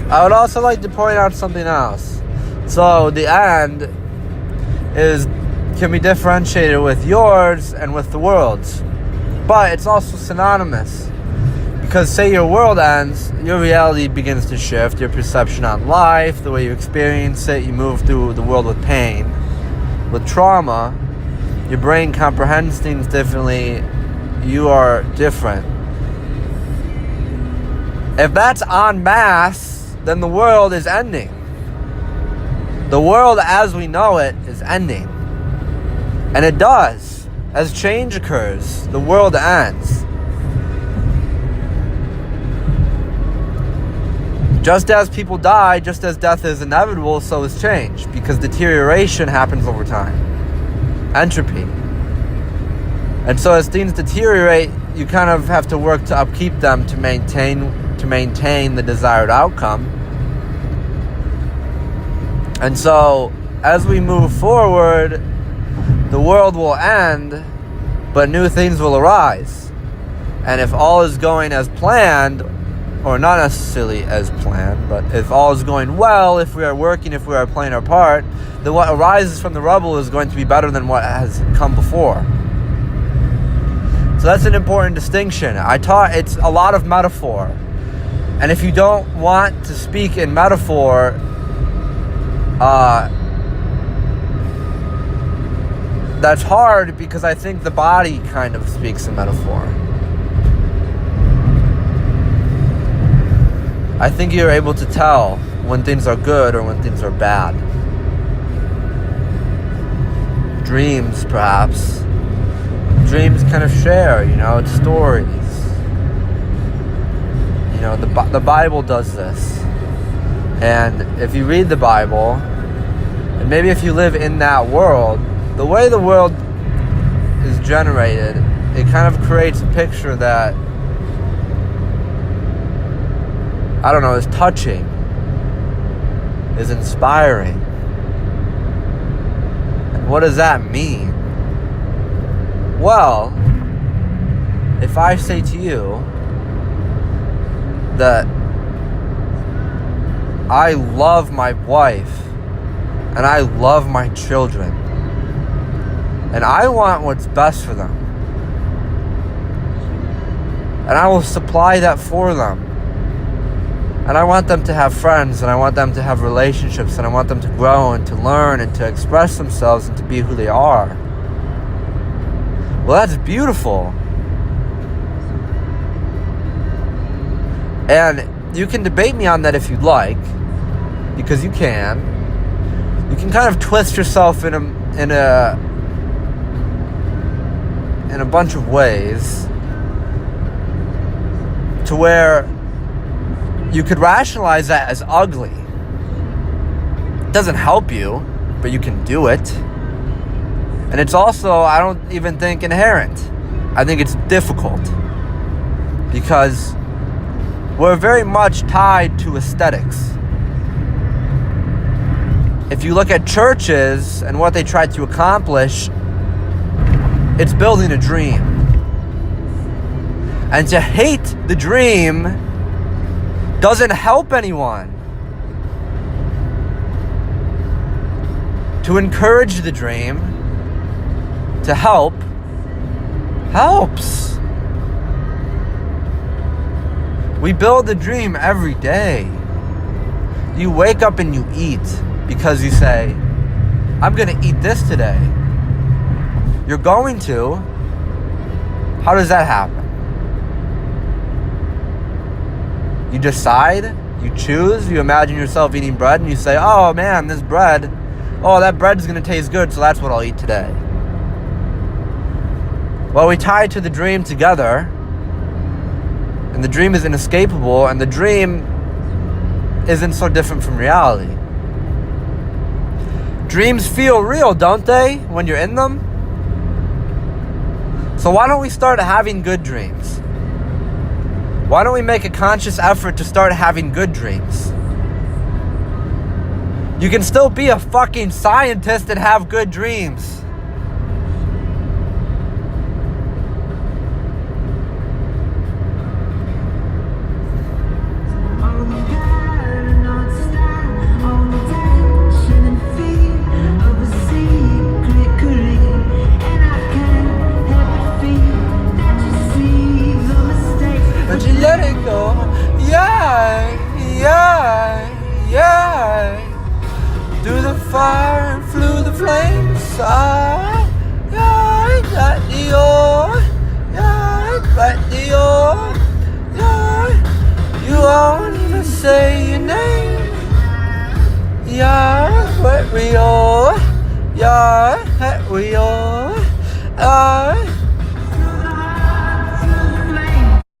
I would also like to point out something else. So the end can be differentiated with yours and with the world's. But it's also synonymous. Because say your world ends, your reality begins to shift, your perception on life, the way you experience it, you move through the world with pain. With trauma, your brain comprehends things differently, you are different. If that's en masse, then the world is ending. The world as we know it is ending. And it does. As change occurs, the world ends. Just as people die, just as death is inevitable, so is change, because deterioration happens over time. Entropy. And so as things deteriorate, you kind of have to work to upkeep them to maintain the desired outcome. And so as we move forward, the world will end, but new things will arise. And if all is going as planned, or not necessarily as planned, but if all is going well, if we are working, if we are playing our part, then what arises from the rubble is going to be better than what has come before. So that's an important distinction. I taught it's a lot of metaphor. And if you don't want to speak in metaphor, that's hard, because I think the body kind of speaks in metaphor. I think you're able to tell when things are good or when things are bad. Dreams, perhaps. Dreams kind of share, it's stories. The Bible does this. And if you read the Bible, and maybe if you live in that world, the way the world is generated, it kind of creates a picture that, I don't know, is touching, is inspiring. And what does that mean? Well, if I say to you that I love my wife and I love my children and I want what's best for them, and I will supply that for them, and I want them to have friends, and I want them to have relationships, and I want them to grow and to learn and to express themselves and to be who they are. Well, that's beautiful. And you can debate me on that if you'd like, because you can. You can kind of twist yourself in a bunch of ways to where you could rationalize that as ugly. It doesn't help you, but you can do it. And it's also, I don't even think, inherent. I think it's difficult. Because we're very much tied to aesthetics. If you look at churches and what they try to accomplish, it's building a dream. And to hate the dream doesn't help anyone. To encourage the dream, to help, helps. We build the dream every day. You wake up and you eat because you say, I'm going to eat this today. You're going to. How does that happen? You decide, you choose, you imagine yourself eating bread, and you say, oh man, this bread, that bread's going to taste good, so that's what I'll eat today. Well, we tie to the dream together, and the dream is inescapable, and the dream isn't so different from reality. Dreams feel real, don't they, when you're in them? So why don't we start having good dreams? Why don't we make a conscious effort to start having good dreams? You can still be a fucking scientist and have good dreams. fire and flew the flames. I got the oil. I got the oil. You won't even say your name.